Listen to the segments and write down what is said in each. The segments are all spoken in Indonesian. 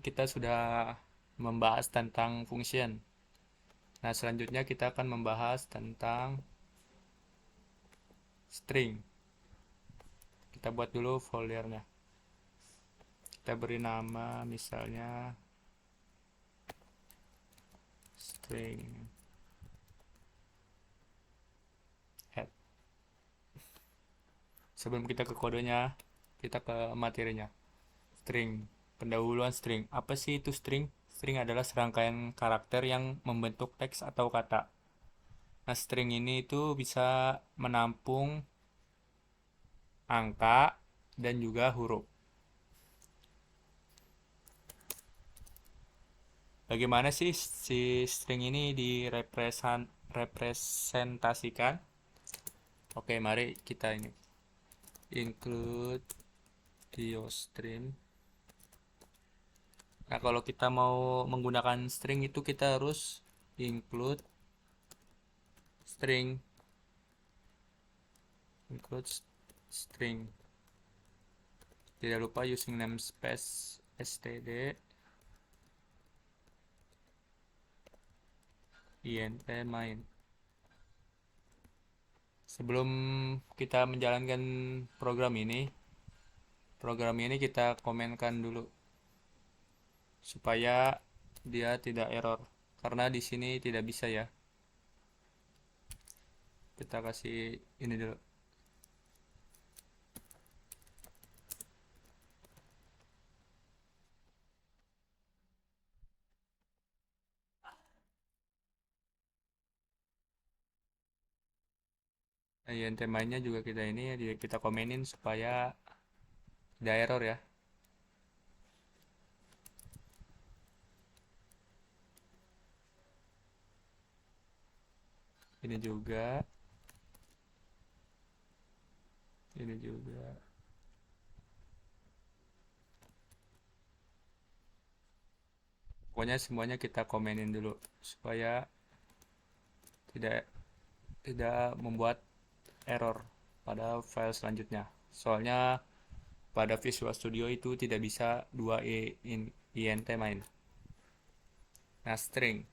kita sudah membahas tentang function. Nah, selanjutnya kita akan membahas tentang string. Kita buat dulu foldernya. Kita beri nama misalnya string head. Sebelum kita ke kodenya, kita ke materinya. String, pendahuluan string. Apa sih itu string? String adalah serangkaian karakter yang membentuk teks atau kata. Nah, string ini itu bisa menampung angka dan juga huruf. Bagaimana sih si string ini direpresentasikan? Oke, mari kita ini include diostring. Nah, kalau kita mau menggunakan string itu kita harus include string, include string. Tidak lupa using namespace std int main. Sebelum kita menjalankan program ini kita komenkan dulu supaya dia tidak error. Karena di sini tidak bisa ya. Kita kasih ini dulu. Nah, int mainnya juga kita komenin supaya tidak error ya. Ini juga, ini juga. Pokoknya semuanya kita komenin dulu supaya tidak tidak membuat error pada file selanjutnya. Soalnya pada Visual Studio itu tidak bisa dua int main. Nah, string.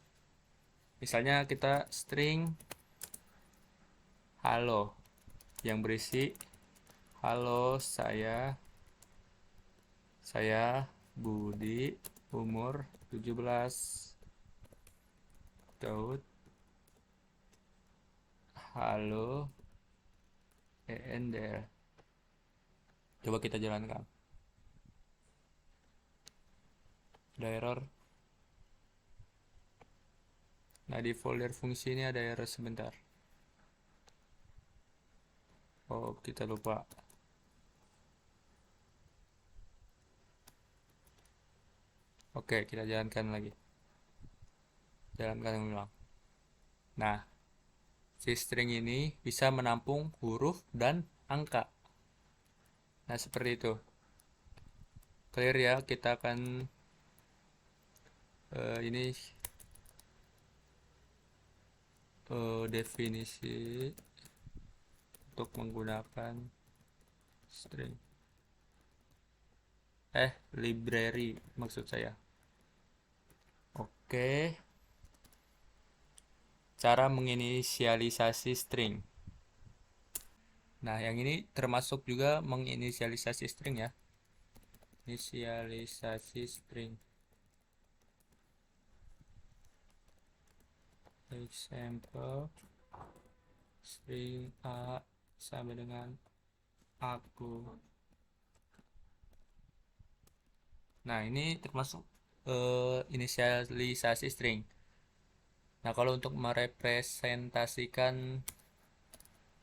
Misalnya kita string halo yang berisi halo saya Budi umur 17 Daud halo ENDR. Coba kita jalankan. Ada error. Nah, di folder fungsi ini ada error sebentar. Oh, kita lupa. Oke, kita jalankan lagi. Jalankan ulang. Nah, si string ini bisa menampung huruf dan angka. Nah, seperti itu. Clear ya, kita akan ini definisi untuk menggunakan string. Library maksud saya. Oke, cara menginisialisasi string. Nah, yang ini termasuk juga menginisialisasi string ya. Inisialisasi string. Example string A sama dengan aku. Nah, ini termasuk inisialisasi string. Nah, kalau untuk merepresentasikan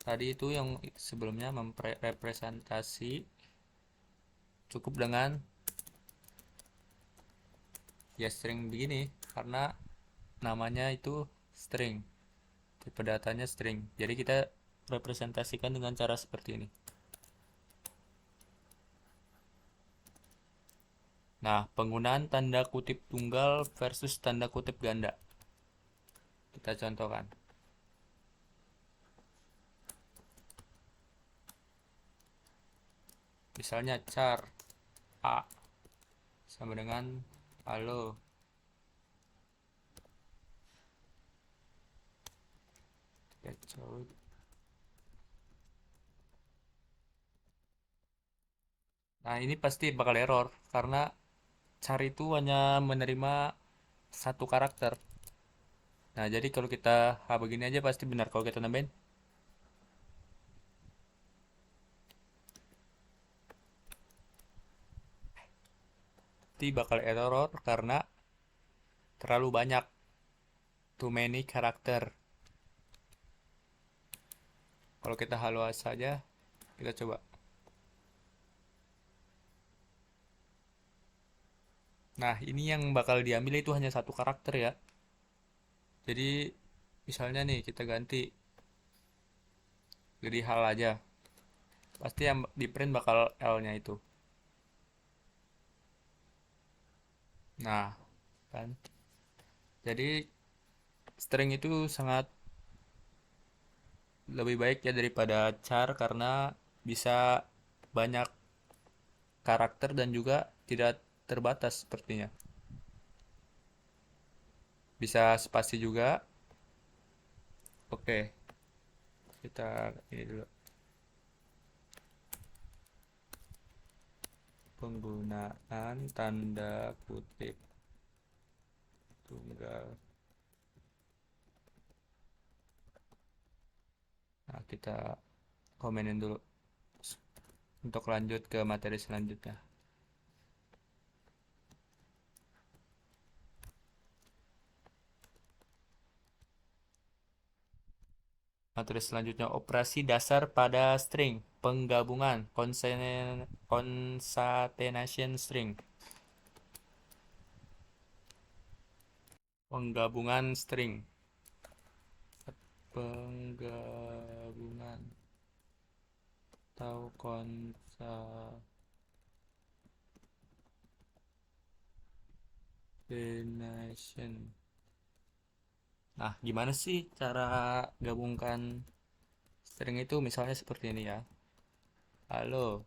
tadi itu yang sebelumnya merepresentasi cukup dengan ya string begini karena namanya itu string. Tipe datanya string. Jadi kita representasikan dengan cara seperti ini. Nah, penggunaan tanda kutip tunggal versus tanda kutip ganda. Kita contohkan. Misalnya char A sama dengan Halo, kacau. Nah, ini pasti bakal error karena char itu hanya menerima satu karakter. Nah, jadi kalau kita begini aja pasti benar. Kalau kita nambahin, pasti bakal error karena terlalu banyak, too many karakter. Kalau kita halo saja, kita coba. Nah, ini yang bakal diambil itu hanya satu karakter ya. Jadi, misalnya nih kita ganti jadi hal aja. Pasti yang di print bakal L-nya itu. Nah, kan. Jadi string itu sangat lebih baik ya daripada char karena bisa banyak karakter dan juga tidak terbatas sepertinya. Bisa spasi juga. Oke, kita ini dulu. Penggunaan tanda kutip tunggal. Nah, kita komenin dulu untuk lanjut ke materi selanjutnya. Materi selanjutnya operasi dasar pada string, penggabungan, concatenation string, penggabungan string, penggabungan atau concatenation. Nah, gimana sih cara gabungkan string itu misalnya seperti ini ya. Halo,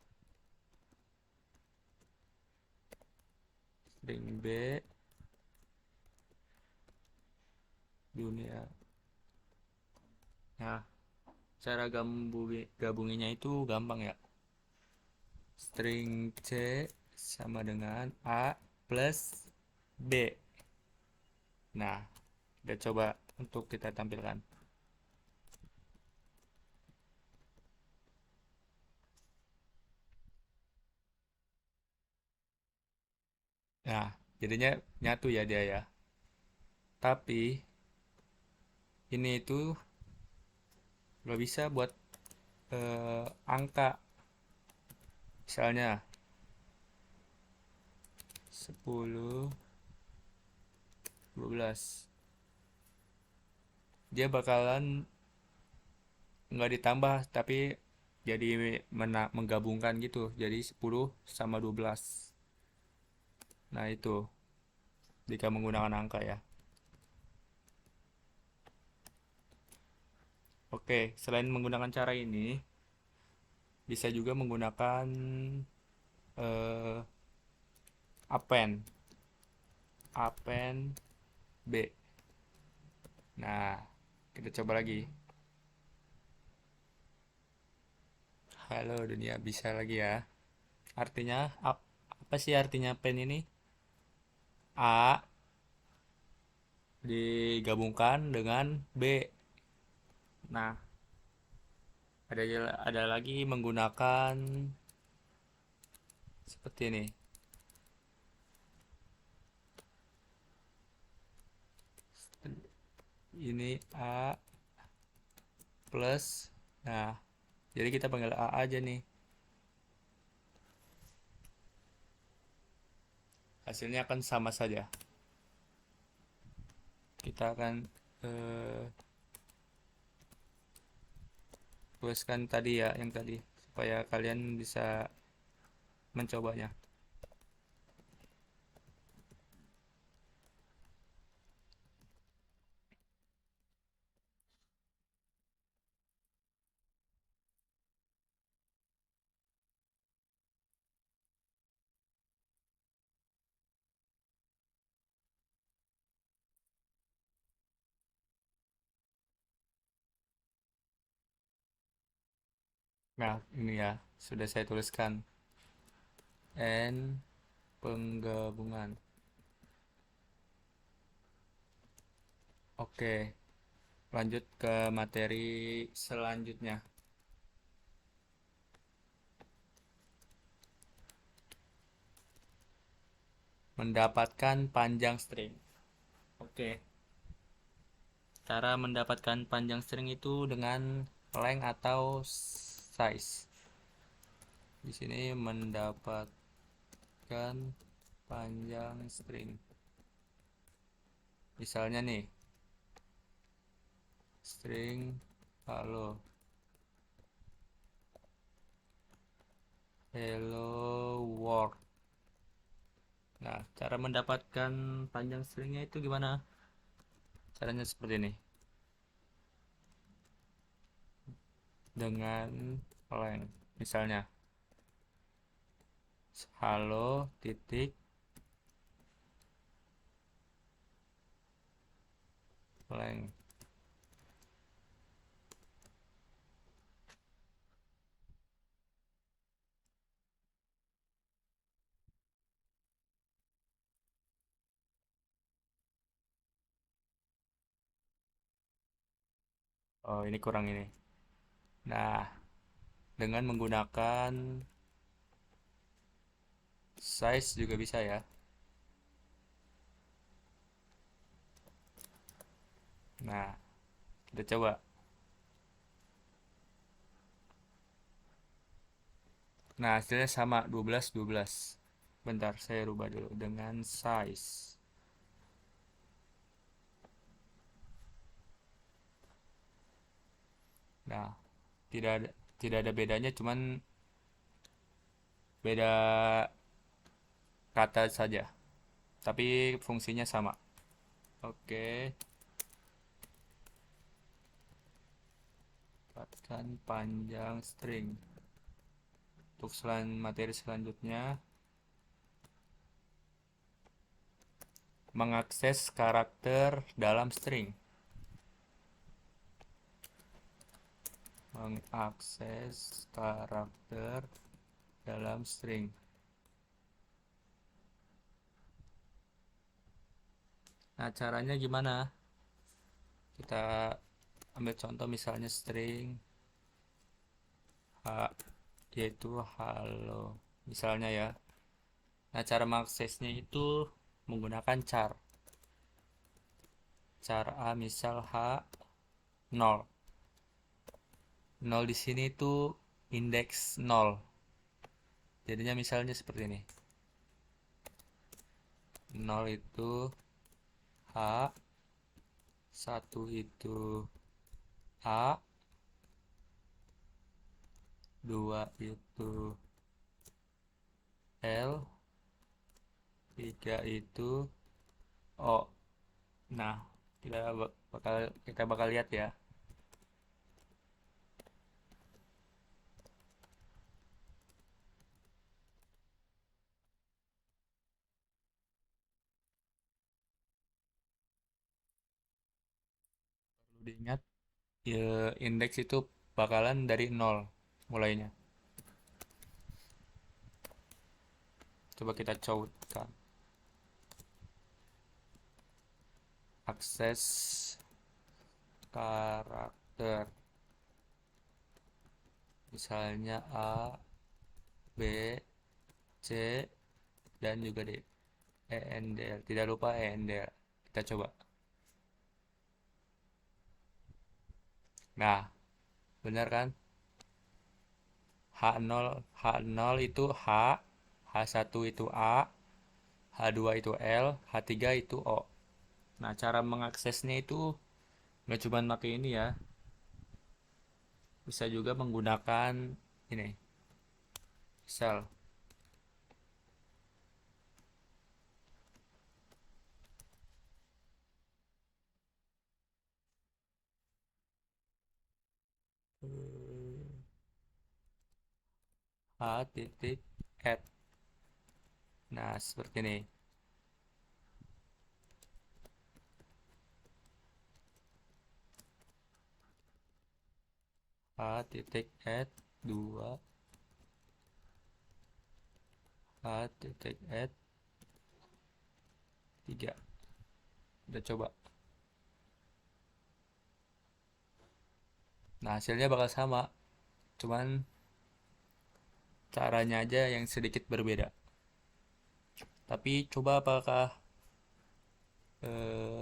string B dunia. Nah, cara gabunginya itu gampang ya. String C sama dengan A plus B. Nah, kita coba untuk kita tampilkan. Nah, jadinya nyatu ya dia ya. Tapi ini itu nggak bisa buat angka. Misalnya 10, 12. Dia bakalan nggak ditambah tapi jadi menggabungkan gitu. Jadi 10 sama 12. Nah, itu jika menggunakan angka ya. Oke, selain menggunakan cara ini, bisa juga menggunakan eh, append, append B. Nah, kita coba lagi. Halo dunia, bisa lagi ya. Artinya apa sih artinya append ini? A digabungkan dengan B. Nah, ada ada lagi menggunakan seperti ini. Ini A plus. Nah, jadi kita panggil A aja nih. Hasilnya akan sama saja. Kita akan eh, tuliskan tadi ya, yang tadi supaya kalian bisa mencobanya. Nah, ini ya, sudah saya tuliskan. N penggabungan. Oke, lanjut ke materi selanjutnya. Mendapatkan panjang string. Oke, cara mendapatkan panjang string itu dengan length atau size. Di sini mendapatkan panjang string. Misalnya nih, string halo, hello world. Nah, cara mendapatkan panjang stringnya itu gimana? Caranya seperti ini. Dengan length. Misalnya, halo titik length. Oh, ini kurang ini. Nah, dengan menggunakan size juga bisa ya. Nah, kita coba. Nah, hasilnya sama 12 12. Bentar, saya rubah dulu dengan size. Nah, tidak ada tidak ada bedanya, cuman beda kata saja. Tapi fungsinya sama. Oke, dapatkan panjang string. Untuk materi selanjutnya, mengakses karakter dalam string. Mengakses karakter dalam string. Nah, caranya gimana? Kita ambil contoh misalnya string H, yaitu halo. Misalnya ya. Nah, cara mengaksesnya itu menggunakan char. Char A misal H 0. 0 di sini itu indeks 0. Jadinya misalnya seperti ini. 0 itu H, 1 itu A, 2 itu L, 3 itu O. Nah, kita bakal lihat ya. Perlu diingat, ya, indeks itu bakalan dari 0 mulainya. Coba kita coutkan. Akses karakter. Misalnya A, B, C, dan juga D. ENDL. Tidak lupa ENDL. Kita coba. Nah, benar kan? H0 itu H, H1 itu A, H2 itu L, H3 itu O. Nah, cara mengaksesnya itu nggak cuma pakai ini ya. Bisa juga menggunakan ini, misal H titik add. Nah, seperti ini. H titik add 2 h titik add 3. Udah coba. Nah, hasilnya bakal sama, cuman caranya aja yang sedikit berbeda. Tapi coba apakah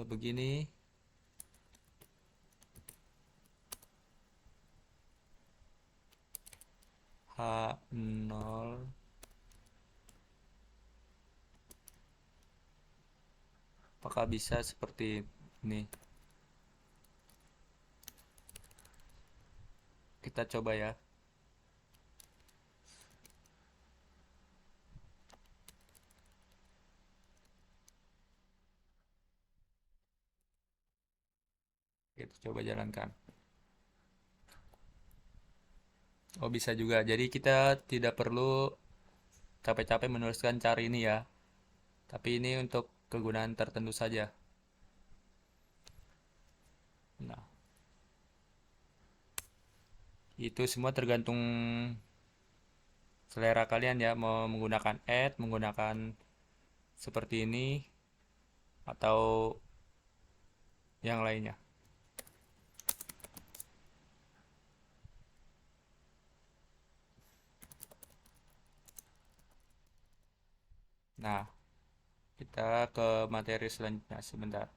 begini H0, apakah bisa seperti ini? Kita coba ya. Kita coba jalankan. Oh, bisa juga. Jadi kita tidak perlu capek-capek menuliskan cara ini ya. Tapi ini untuk kegunaan tertentu saja. Nah, itu semua tergantung selera kalian ya. Mau menggunakan add, menggunakan seperti ini, atau yang lainnya. Nah, kita ke materi selanjutnya sebentar.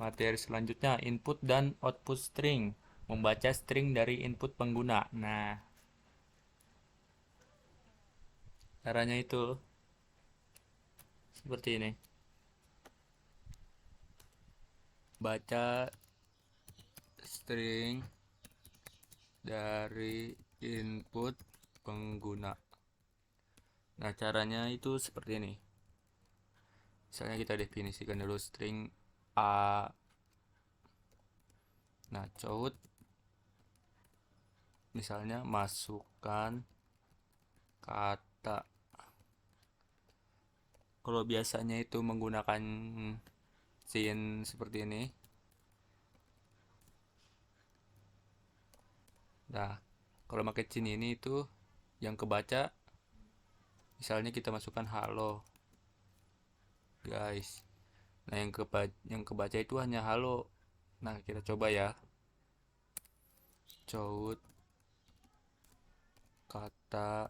Materi selanjutnya, input dan output string. Membaca string dari input pengguna. Nah, caranya itu seperti ini. Baca string dari input pengguna. Nah, caranya itu seperti ini. Misalnya kita definisikan dulu string A. Nah, cout misalnya masukkan kata. Kalau biasanya itu menggunakan scene seperti ini. Nah, kalau pakai scene ini itu yang kebaca, misalnya kita masukkan halo guys. Nah, yang kebaca itu hanya halo. Nah, kita coba ya. Cout kata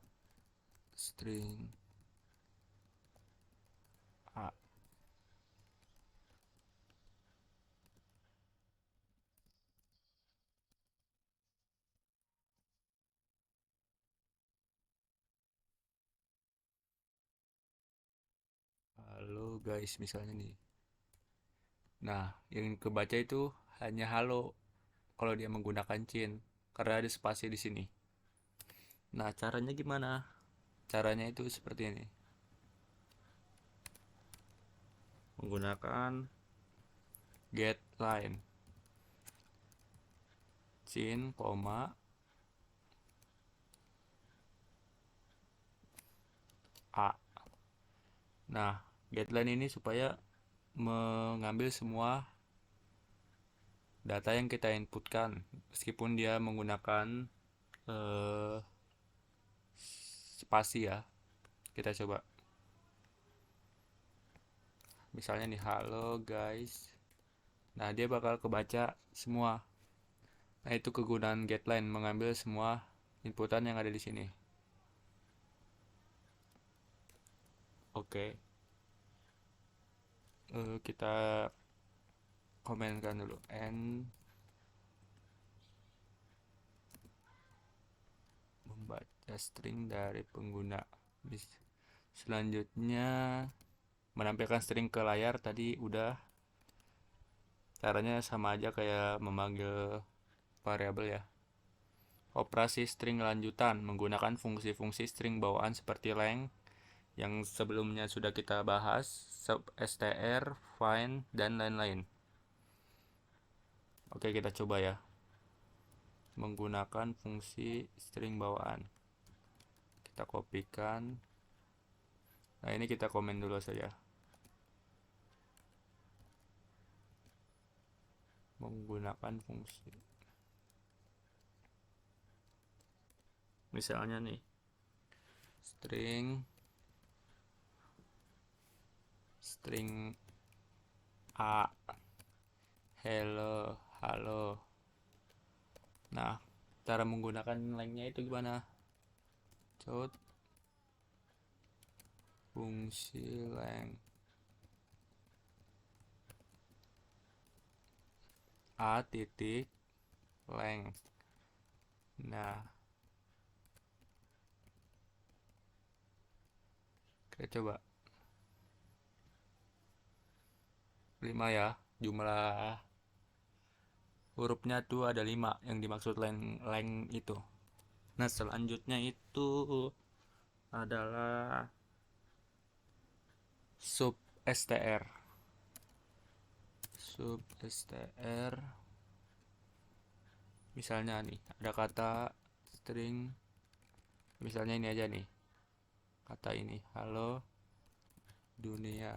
string A. Halo guys misalnya nih. Nah, yang kebaca itu hanya halo kalau dia menggunakan cin karena ada spasi di sini. Nah, caranya gimana? Caranya itu seperti ini. Menggunakan get line cin, koma A. Nah, get line ini supaya mengambil semua data yang kita inputkan meskipun dia menggunakan eh, spasi ya. Kita coba. Misalnya nih, halo guys. Nah, dia bakal kebaca semua. Nah, itu kegunaan getLine, mengambil semua inputan yang ada di sini. Oke. Kita komenkan dulu. N membaca string dari pengguna. Selanjutnya menampilkan string ke layar tadi udah. Caranya sama aja kayak memanggil variabel ya. Operasi string lanjutan menggunakan fungsi-fungsi string bawaan seperti length yang sebelumnya sudah kita bahas, sub str, find, dan lain-lain. Oke, kita coba ya. Menggunakan fungsi string bawaan. Kita kopikan. Nah, ini kita komen dulu saja. menggunakan fungsi. Misalnya nih, string A, hello, halo. Nah, cara menggunakan lengnya itu gimana? Code fungsi leng A titik leng. Nah, kita coba 5 ya, jumlah hurufnya tuh ada 5 yang dimaksud leng itu. Nah, selanjutnya itu adalah sub str. Sub str misalnya nih, ada kata string, misalnya ini aja nih. Kata ini, halo dunia.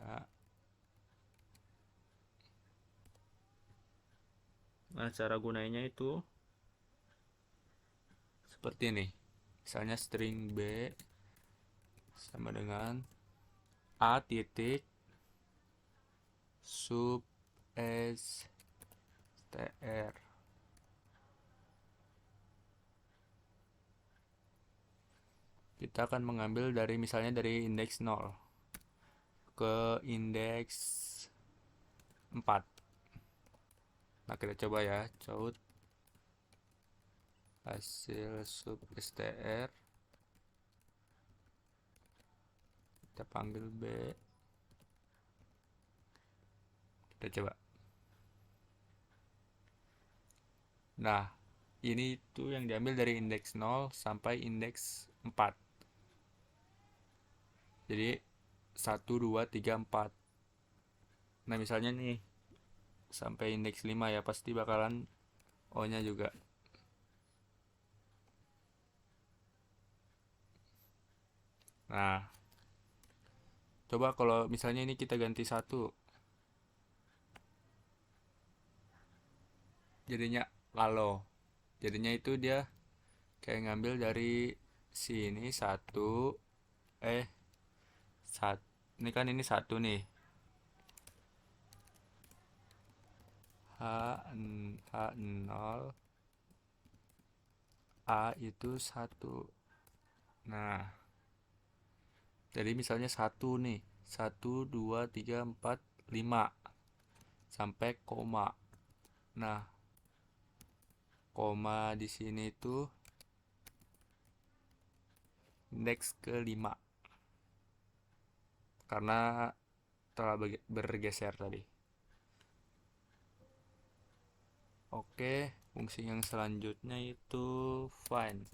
Nah, cara gunainya itu seperti ini. Misalnya string B sama dengan A titik sub str. Kita akan mengambil dari misalnya dari indeks 0 ke indeks 4. Nah, kita coba ya, code hasil sub str. Kita panggil B. Kita coba. Nah, ini tuh yang diambil dari indeks 0 sampai indeks 4. Jadi 1, 2, 3, 4. Nah, misalnya nih sampai indeks 5 ya, pasti bakalan O-nya juga. Nah, coba kalau misalnya ini kita ganti 1, jadinya kalau. Jadinya itu dia kayak ngambil dari sini 1, eh ini kan ini 1 nih. H0 A itu 1. Nah, jadi misalnya 1 nih. 1, 2, 3, 4, 5 sampai koma. Nah, koma di sini tuh indeks ke-5 karena telah bergeser tadi. Oke, fungsi yang selanjutnya itu find.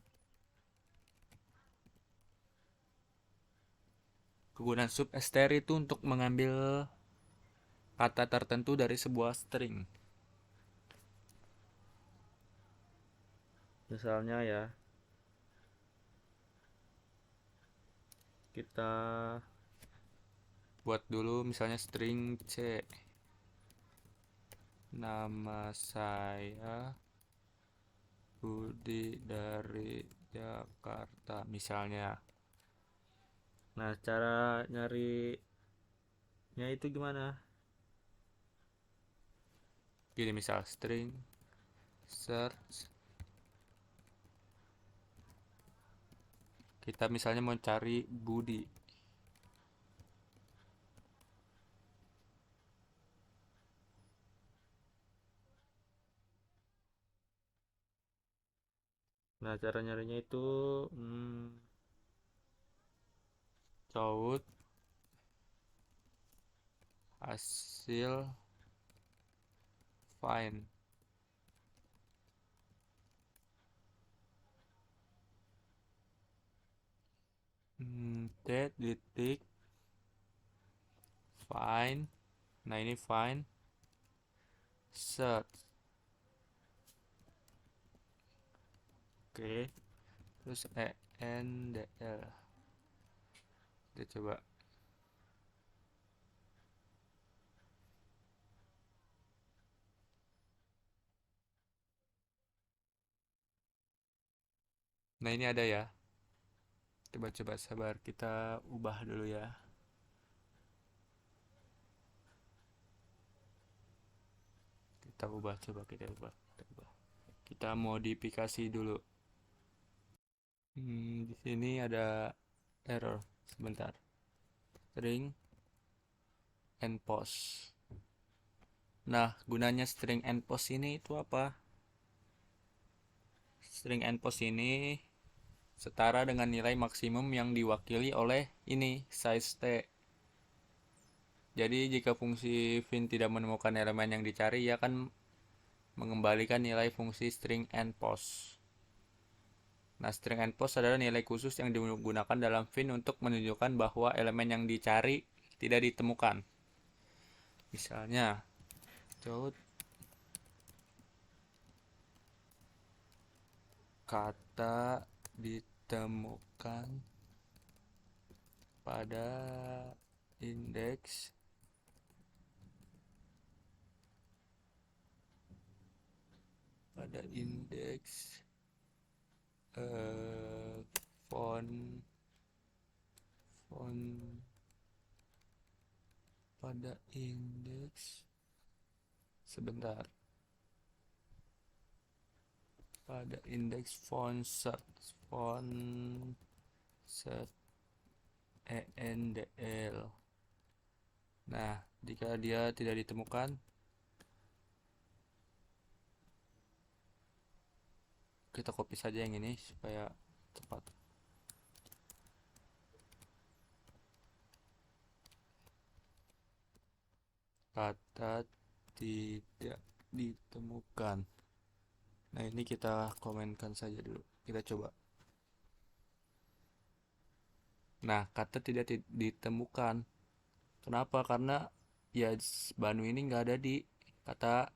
Kegunaan substr itu untuk mengambil kata tertentu dari sebuah string. Misalnya ya, kita buat dulu misalnya string C. Nama saya Budi dari Jakarta misalnya. Nah, cara nyarinya itu gimana? Gini misal string search. Kita misalnya mau cari Budi. Nah, cara nyarinya itu code hasil find. Titik find. Nah, ini find search. Oke. Terus endl. Kita coba. Nah, ini ada ya. Coba-coba sabar, kita ubah dulu ya. Kita ubah, coba kita ubah. Kita ubah. Kita modifikasi dulu. Di sini ada error. Sebentar. String and post. Nah, gunanya string and post ini itu apa? String and post ini setara dengan nilai maksimum yang diwakili oleh ini, size T. Jadi jika fungsi fin tidak menemukan elemen yang dicari, ia akan mengembalikan nilai fungsi string and post. Nah, string and post adalah nilai khusus yang digunakan dalam fin untuk menunjukkan bahwa elemen yang dicari tidak ditemukan. Misalnya, count kata ditemukan pada indeks eh, font font pada indeks sebentar pada indeks font set ENDL. Nah, jika dia tidak ditemukan, kita copy saja yang ini supaya cepat. Kata tidak ditemukan. Nah, ini kita komenkan saja dulu. Kita coba. Nah, kata tidak ditemukan. Kenapa? Karena ya Banu ini nggak ada di kata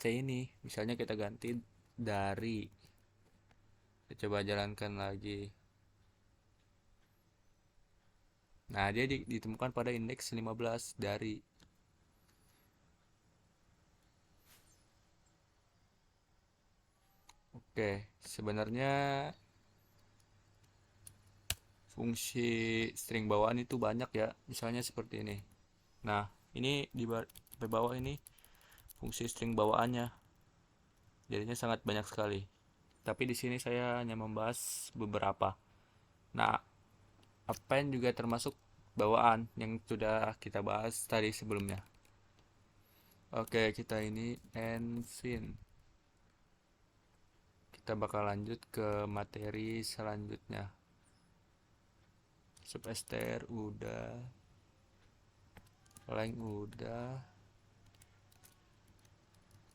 C ini. Misalnya kita ganti dari. Kita coba jalankan lagi. Nah, dia ditemukan pada indeks 15 dari. Oke, sebenarnya fungsi string bawaan itu banyak ya. Misalnya seperti ini. Nah, ini di bawah ini fungsi string bawaannya. Jadinya sangat banyak sekali. Tapi di sini saya hanya membahas beberapa. Nah, append juga termasuk bawaan yang sudah kita bahas tadi sebelumnya. Oke, kita ini end fin. Kita bakal lanjut ke materi selanjutnya. Subester udah, length udah.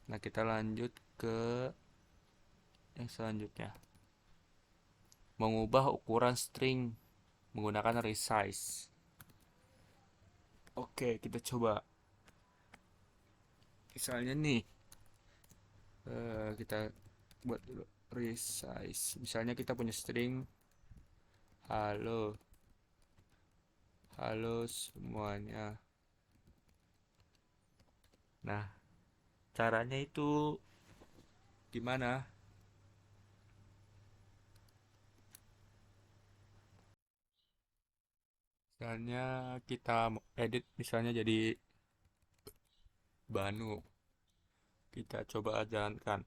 Nah, kita lanjut ke yang selanjutnya. Mengubah ukuran string menggunakan resize. Oke, kita coba. Misalnya nih, kita buat dulu resize. Misalnya kita punya string halo, halo semuanya. Nah, caranya itu gimana? Misalnya kita edit misalnya jadi Banu. Kita coba jalankan.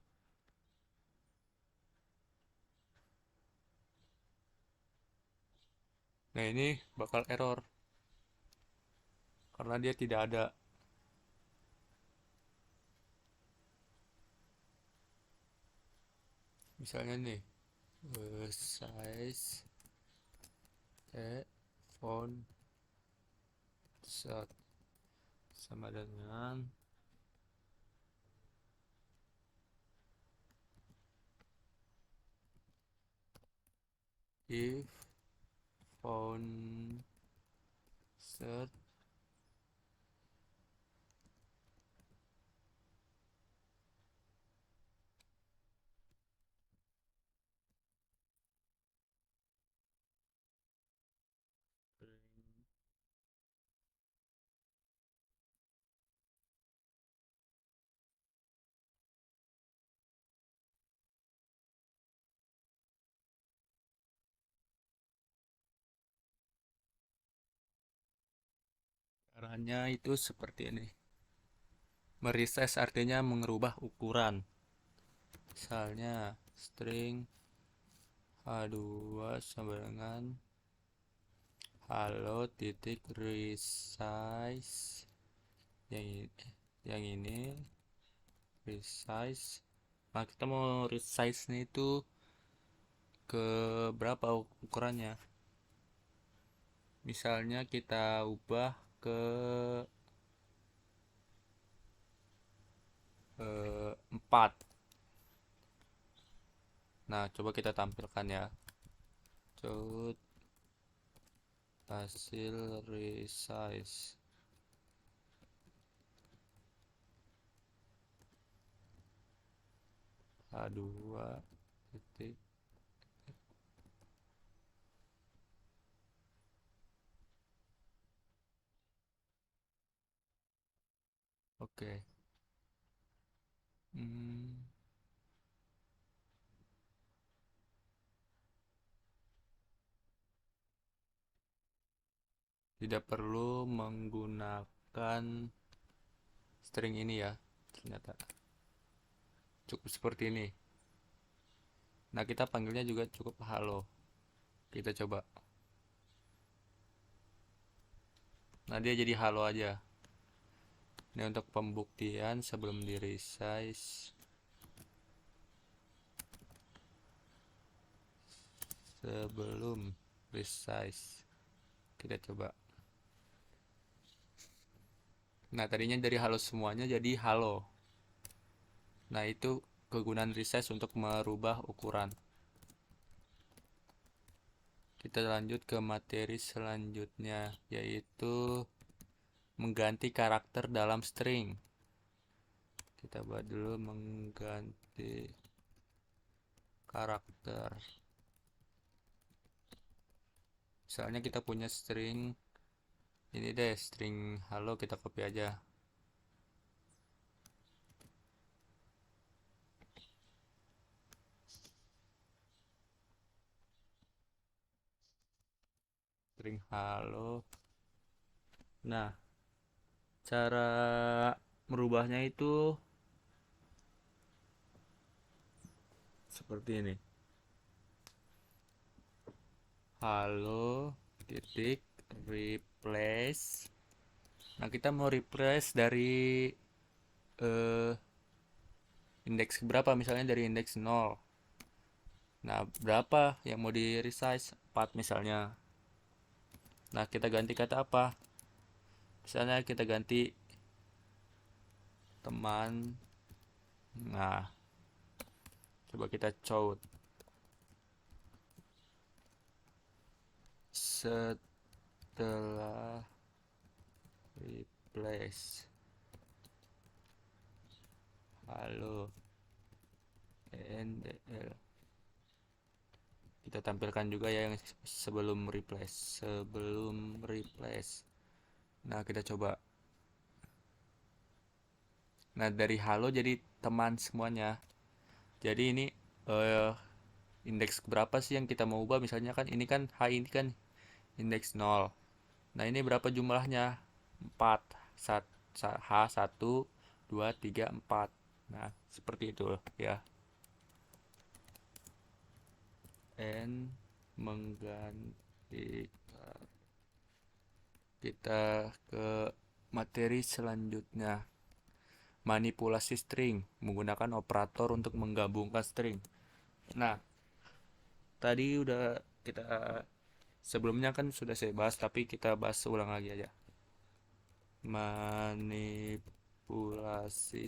Nah, ini bakal error karena dia tidak ada. Misalnya nih, size font set sama dengan if font set Caranya itu seperti ini. Meresize artinya mengubah ukuran. Misalnya string h2 sama dengan halo titik resize yang ini, yang ini resize. Nah, kita mau resize nya itu ke berapa ukurannya? Misalnya kita ubah ke 4. Nah, coba kita tampilkan ya. Cut hasil resize H2 titik. Oke. Hmm, tidak perlu menggunakan string ini ya. Ternyata cukup seperti ini. Nah, kita panggilnya juga cukup halo. Kita coba. Nah, dia jadi halo aja. Ini untuk pembuktian sebelum di resize. Sebelum resize. Kita coba. Nah, tadinya dari halo semuanya jadi halo. Nah, itu kegunaan resize untuk merubah ukuran. Kita lanjut ke materi selanjutnya, yaitu mengganti karakter dalam string. Kita buat dulu mengganti karakter. Misalnya kita punya string ini deh, string halo, kita copy aja. String halo. Nah, cara merubahnya itu seperti ini. Halo titik replace. Nah, kita mau replace dari eh, indeks berapa? Misalnya dari indeks 0. Nah, berapa yang mau di resize? 4 misalnya. Nah, kita ganti kata apa? Misalnya kita ganti teman. Nah, coba kita count. Setelah replace halo ndl, kita tampilkan juga ya yang sebelum replace. Nah, kita coba. Nah, dari halo jadi teman semuanya. Jadi ini eh, indeks berapa sih yang kita mau ubah? Misalnya kan ini kan H ini kan indeks 0. Nah, ini berapa jumlahnya? 4. H1 2 3 4. Nah, seperti itu ya. N mengganti. Kita ke materi selanjutnya. Manipulasi string menggunakan operator untuk menggabungkan string. Nah, tadi udah kita sebelumnya kan sudah saya bahas, tapi kita bahas ulang lagi aja. Manipulasi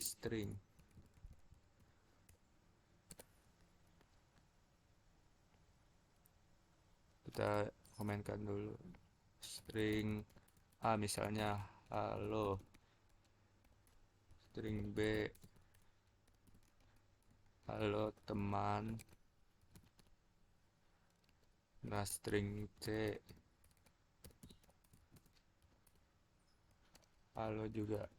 string. Kita komenkan dulu. String A misalnya halo. String B halo teman. Nah, string C halo juga.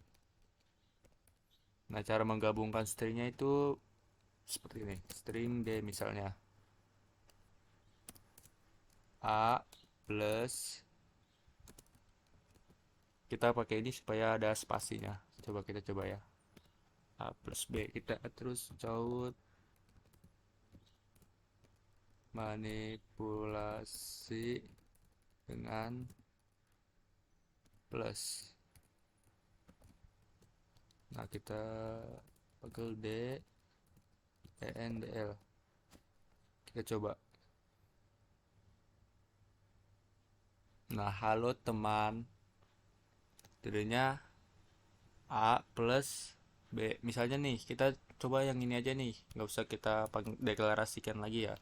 Nah, cara menggabungkan stringnya itu seperti ini. String D misalnya A plus Kita pakai ini supaya ada spasinya. Coba kita coba ya. A plus B kita terus caut manipulasi dengan plus. Nah, kita pegel D, EN, DL. Kita coba. Nah, halo teman. Jadinya A plus B. Misalnya nih, kita coba yang ini aja nih. Nggak usah kita deklarasikan lagi ya.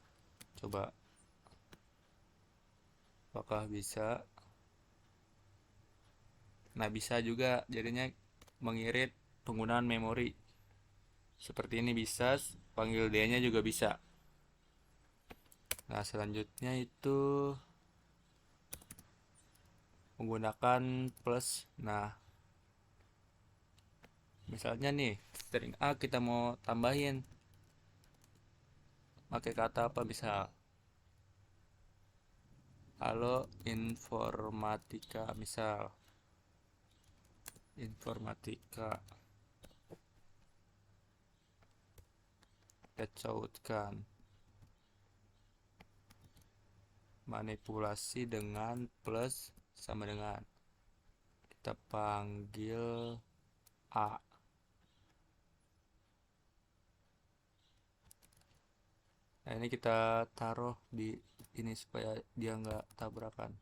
Coba, apakah bisa? Nah, bisa juga. Jadinya mengirit penggunaan memori. Seperti ini bisa, panggil D-nya juga bisa. Nah, selanjutnya itu menggunakan plus. Nah, misalnya nih, string A kita mau tambahin pakai kata apa bisa. Halo informatika misal. Informatika. Kita cautkan manipulasi dengan plus sama dengan kita panggil A. Nah, ini kita taruh di ini supaya dia nggak tabrakan.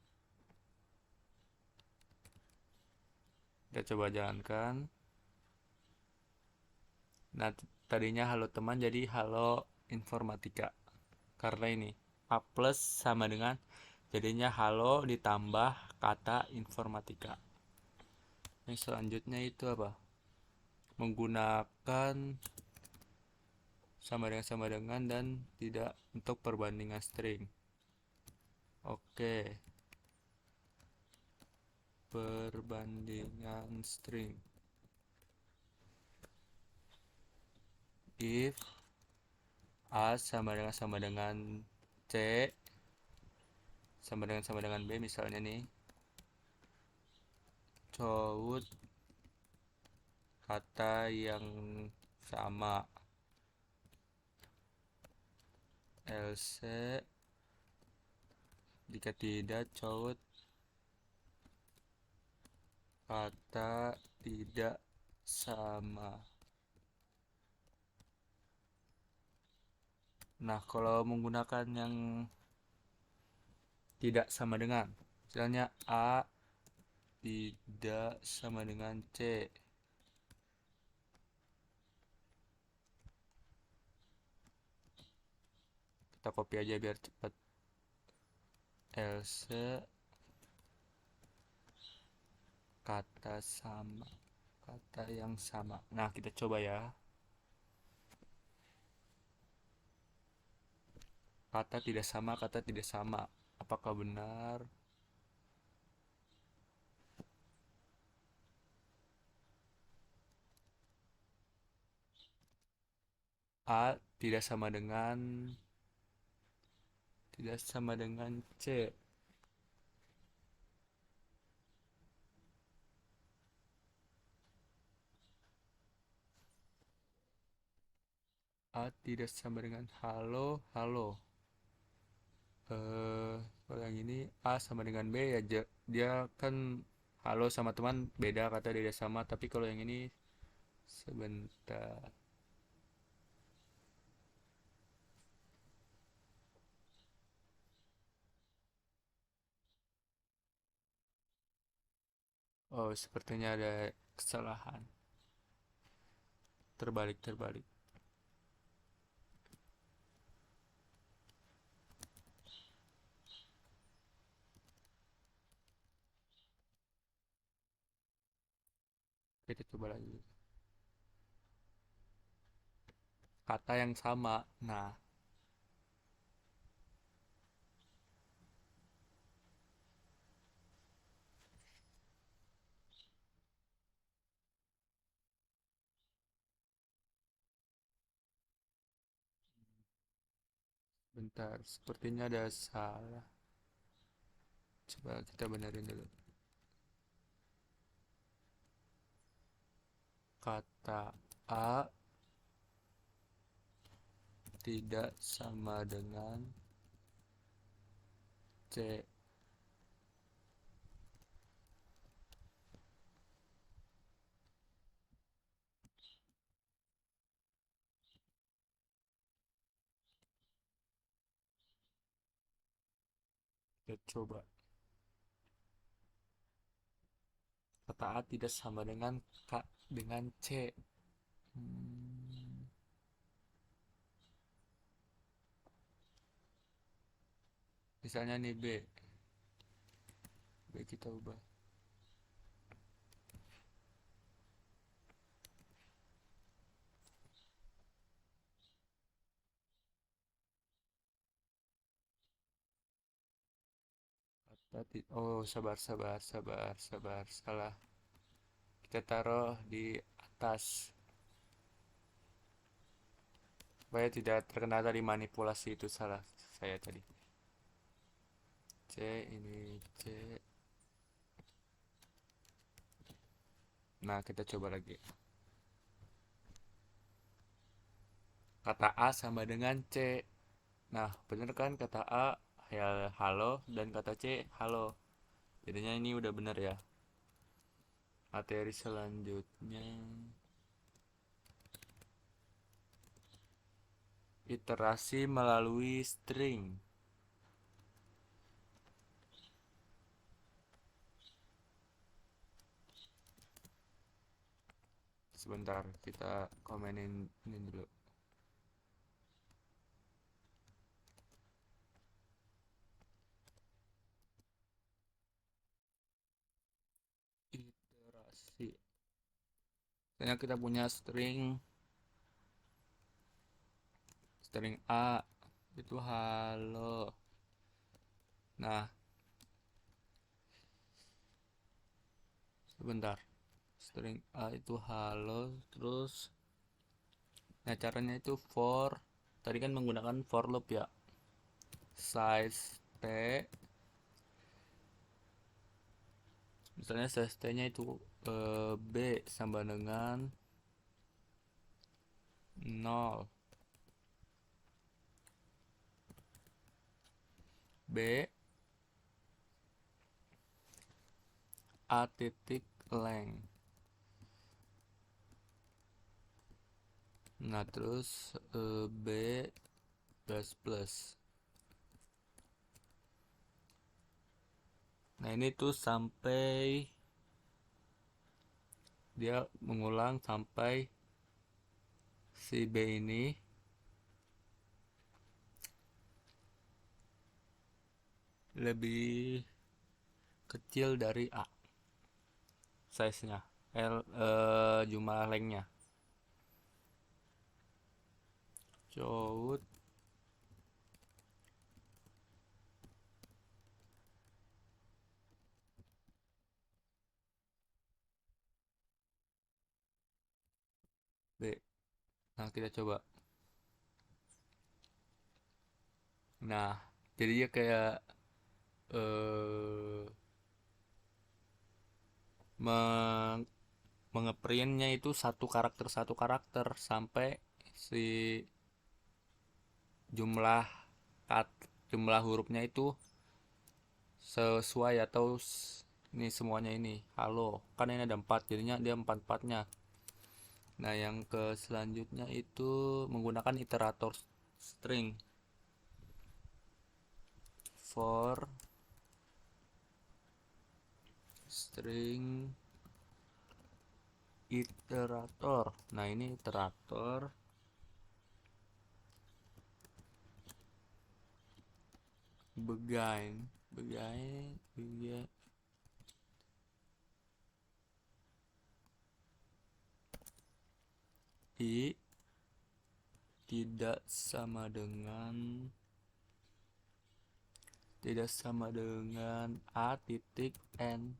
Kita coba jalankan. Nah, tadinya halo teman jadi halo informatika. Karena ini A plus sama dengan jadinya halo ditambah kata informatika. Yang selanjutnya itu apa? Menggunakan sama dengan dan tidak untuk perbandingan string. Oke, perbandingan string. If A sama dengan C sama dengan B misalnya nih. Cout kata yang sama. Else jika tidak cout kata tidak sama. Nah, kalau menggunakan yang tidak sama dengan, misalnya A tidak sama dengan C. Kita copy aja biar cepat. Else kata sama, kata yang sama. Nah, kita coba ya. Kata tidak sama. Apakah benar? A tidak sama dengan C. A tidak sama dengan halo, halo. Kalau yang ini A sama dengan B ya dia kan halo sama teman beda kata tidak sama, tapi kalau yang ini sebentar. Oh, sepertinya ada kesalahan. Terbalik. Kita coba lagi. Kata yang sama. Nah, bentar. Sepertinya ada salah. Coba kita benerin dulu. kata A tidak sama dengan C. Kita coba. Kata A tidak sama dengan C. Hmm, misalnya nih B kita ubah. Oh, sabar, sabar, sabar, sabar. Salah. Kita taruh di atas supaya tidak terkena tadi manipulasi, itu salah saya tadi. C ini C. Nah, kita coba lagi. Kata A sama dengan C. Nah, bener kan kata A ya halo dan kata C halo. Jadinya ini udah bener ya. Materi selanjutnya iterasi melalui string. Sebentar, kita komenin ini dulu. Iterasi. Misalnya kita punya string A itu halo. Nah, sebentar. String A itu halo, terus nah caranya itu for, tadi kan menggunakan for loop ya. Size T, misalnya size T nya itu B sama dengan 0. B A titik length. Nah terus B plus plus. Nah ini tuh sampai dia mengulang sampai si B ini lebih kecil dari A size nya, jumlah lengthnya. Cout B. Nah kita coba. Nah jadi dia kayak eh meng mengeprintnya itu satu karakter sampai si jumlah kat jumlah hurufnya itu sesuai atau ini semuanya ini halo kan ini ada 4 jadinya dia empat-empatnya. Nah yang ke selanjutnya itu menggunakan iterator string for string iterator. Nah ini iterator begain begain begain I tidak sama dengan A titik N.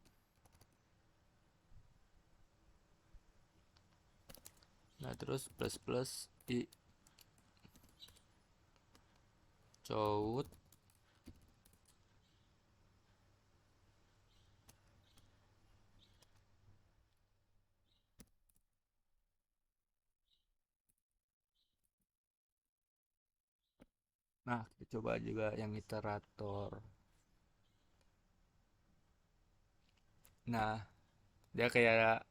Nah terus plus plus I cout Nah, kita coba juga yang iterator. Nah, dia kayak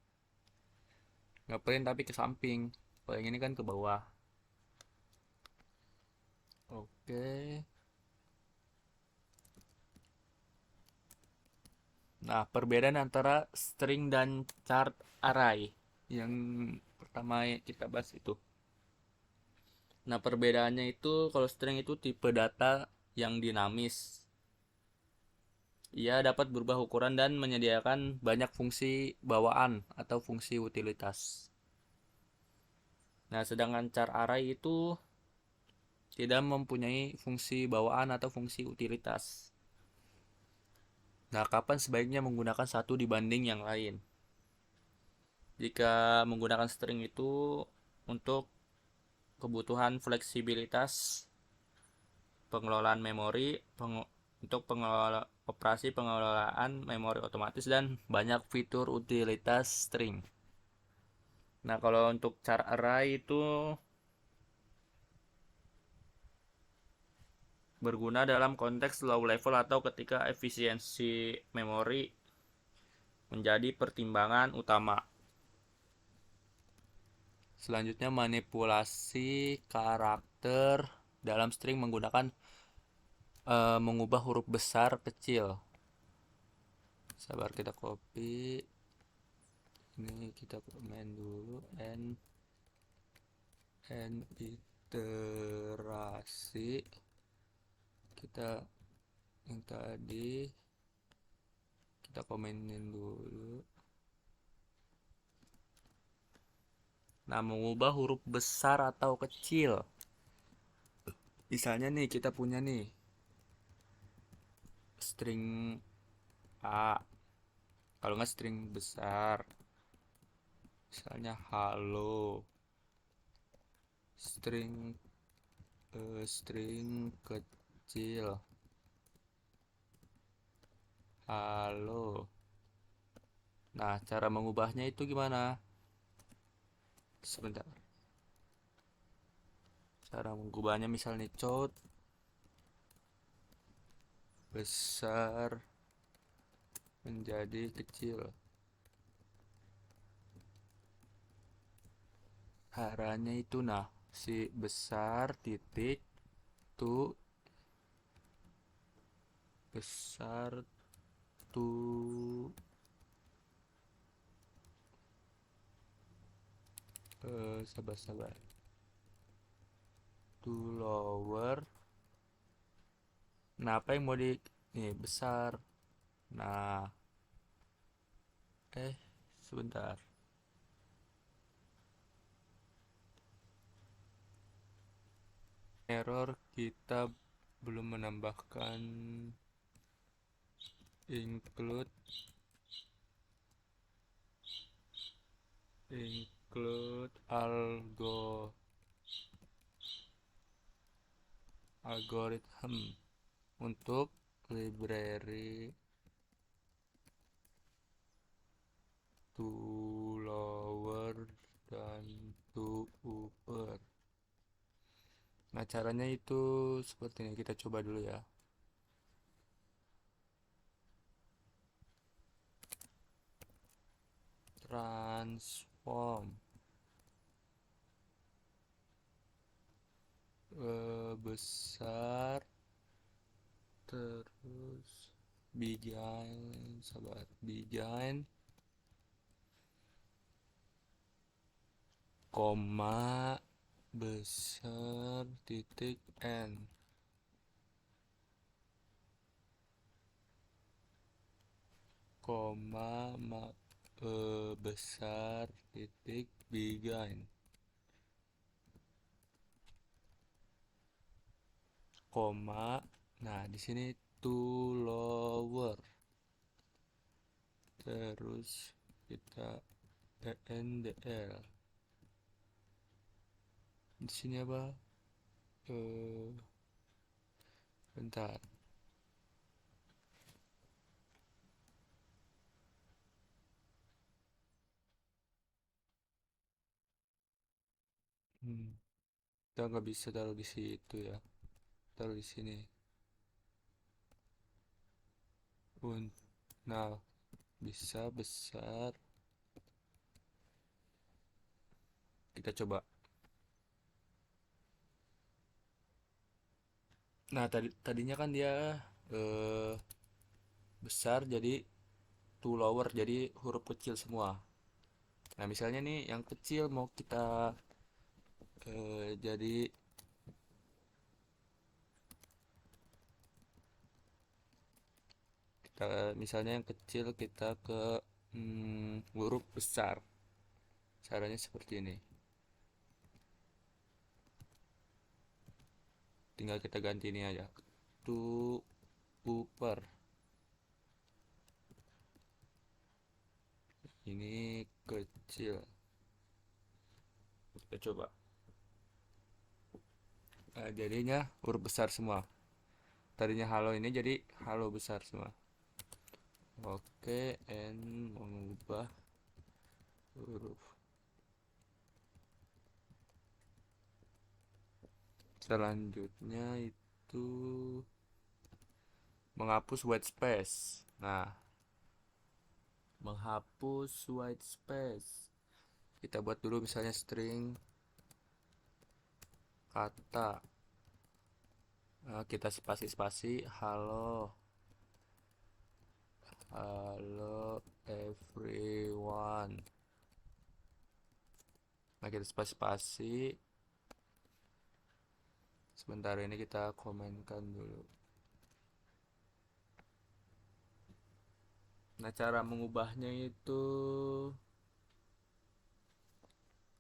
ngeprint tapi ke samping. Kalau yang ini kan ke bawah. Oke. Nah, perbedaan antara string dan chart array yang pertama kita bahas itu. Nah, perbedaannya itu kalau string itu tipe data yang dinamis. Ia dapat berubah ukuran dan menyediakan banyak fungsi bawaan atau fungsi utilitas. Nah, sedangkan char array itu tidak mempunyai fungsi bawaan atau fungsi utilitas. Nah, kapan sebaiknya menggunakan satu dibanding yang lain? Jika menggunakan string itu untuk kebutuhan fleksibilitas, pengelolaan memori, untuk operasi pengelolaan memori otomatis dan banyak fitur utilitas string. Nah, kalau untuk char array itu berguna dalam konteks low level atau ketika efisiensi memori menjadi pertimbangan utama. Selanjutnya manipulasi karakter dalam string menggunakan mengubah huruf besar kecil. Sabar kita copy. Ini kita komen dulu n iterasi. Kita yang tadi kita komenin dulu. Nah, mengubah huruf besar atau kecil. Misalnya nih kita punya nih string A, kalau nggak string besar, misalnya halo, string string kecil, halo. Nah, cara mengubahnya itu gimana? Sebentar. Cara mengubahnya misalnya count besar menjadi kecil. Caranya itu nah, si besar titik tuh besar tuh sabar-sabar tuh lower. Nah, apa yang mau di nih besar. Nah, eh sebentar. Error kita belum menambahkan include algorithm untuk library to lower dan to upper. Nah, caranya itu seperti ini. Kita coba dulu ya. Transform besar terus begin, sabar, begin koma besar titik n koma besar titik begin koma. Nah, di sini to lower terus kita endl. Di sini apa? eh Bentar. Kita nggak bisa taruh di situ ya. taruh di sini. Nah, bisa besar. Kita coba. Nah, tadinya kan dia eh, besar jadi to lower, jadi huruf kecil semua. Nah, misalnya nih yang kecil mau kita jadi kita misalnya yang kecil kita ke huruf besar. Caranya seperti ini. Tinggal kita ganti ini aja. To upper. Ini kecil. Kita coba. Nah, jadinya huruf besar semua. Tadinya halo ini jadi halo besar semua. Oke, N mengubah huruf. Selanjutnya itu menghapus white space. Nah, menghapus white space. Kita buat dulu misalnya string kata. Nah, kita spasi-spasi halo, halo everyone. Nah, kita spasi-spasi. Sebentar ini kita komenkan dulu. Nah, cara mengubahnya itu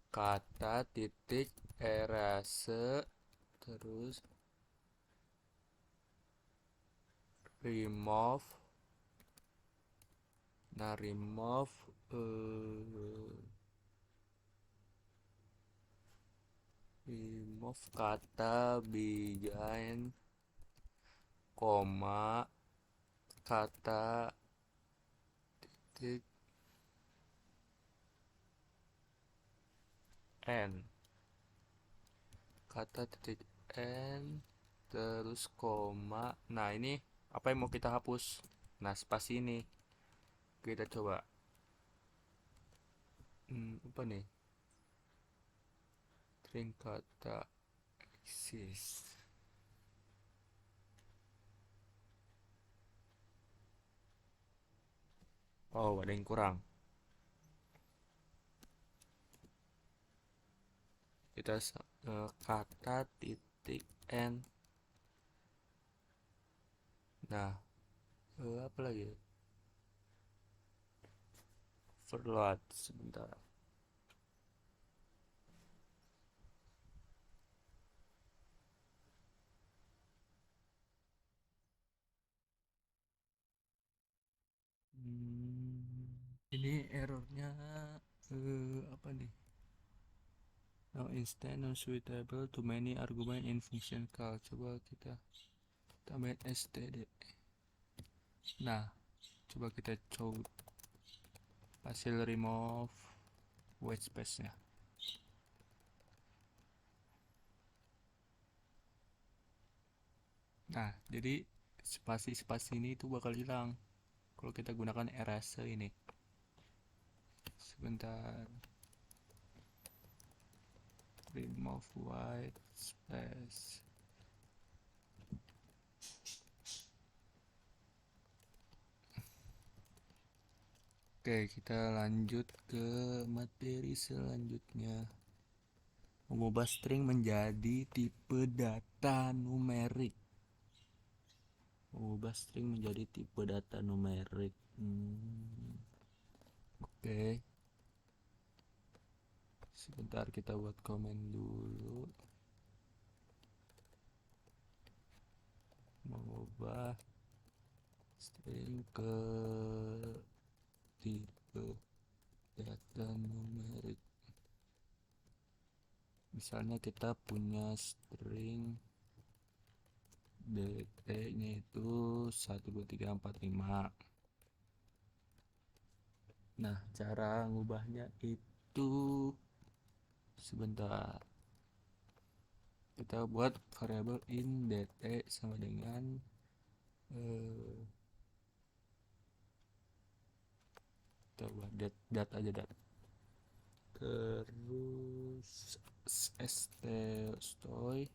kata titik erase terus remove. Nah, remove kata behind koma kata titik n, kata titik n terus koma. Nah, ini apa yang mau kita hapus? Nah, spasi ini kita coba. Apa nih? String kata exist. Oh, ada yang kurang. Kita kata titik n. Nah, apa lagi? Overload sebentar. Ini errornya apa nih? No instant, non suitable, too many argument in function call. Coba kita tambahin std. Nah, coba kita coba hasil remove white space nya. Nah, jadi spasi-spasi ini itu bakal hilang kalau kita gunakan erase ini. Sebentar. Remove white space. Oke, kita lanjut ke materi selanjutnya. Mengubah string menjadi tipe data numerik. Mengubah string menjadi tipe data numerik. Oke. Sebentar kita buat komen dulu. Mengubah string ke tipe data numerik. Misalnya kita punya string dt-nya itu 1 2 3 4 5. Nah, cara ngubahnya itu sebentar. Kita buat variabel in dt sama dengan eh, kita buat dat aja dat. Terus st stoy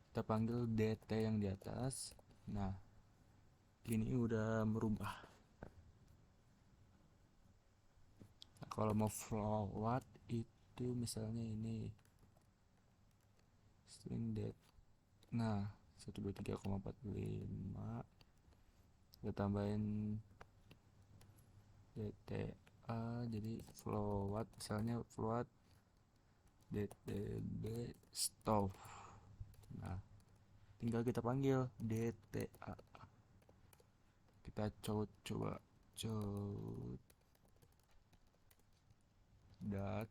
kita panggil dt yang di atas. Nah, ini udah merubah. Nah, kalau mau float itu misalnya ini string dat. Nah, 123,45 kita tambahin dta jadi float, misalnya float dtb stove. Nah, tinggal kita panggil dta. Kita coba cout dat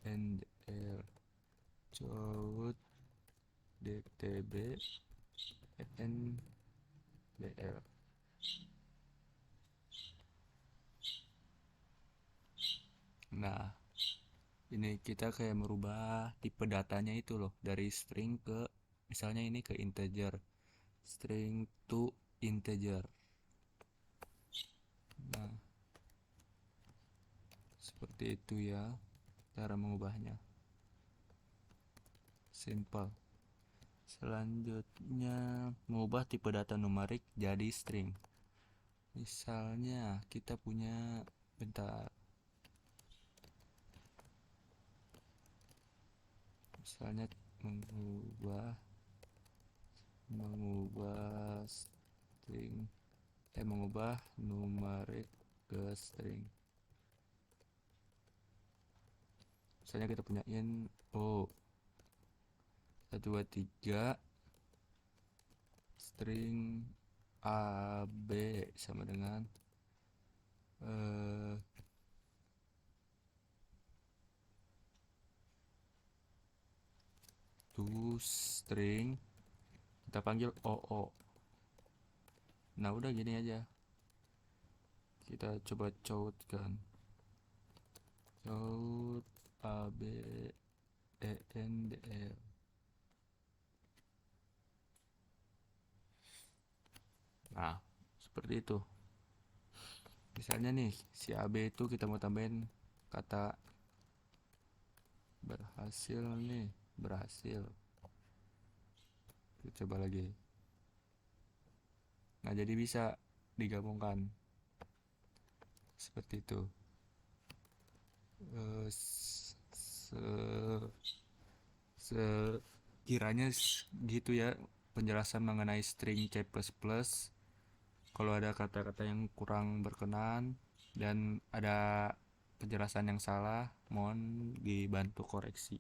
endl cout dtb endl. Nah, ini kita kayak merubah tipe datanya itu loh, dari string ke misalnya ini ke integer, string to integer. Nah, seperti itu ya cara mengubahnya, simple. Selanjutnya, mengubah tipe data numerik jadi string. Misalnya kita punya, bentar, misalnya mengubah string, mengubah numerik ke string. Misalnya kita punya int o 123 string ab sama dengan to string kita panggil oo. Nah, udah gini aja. Kita coba cout kan, cout ab endl. Nah, seperti itu. Misalnya nih si ab itu kita mau tambahin kata berhasil nih, berhasil. Kita coba lagi. Nah, jadi bisa digabungkan seperti itu. Sekiranya gitu ya penjelasan mengenai string C++. Kalau ada kata-kata yang kurang berkenan dan ada penjelasan yang salah, mohon dibantu koreksi.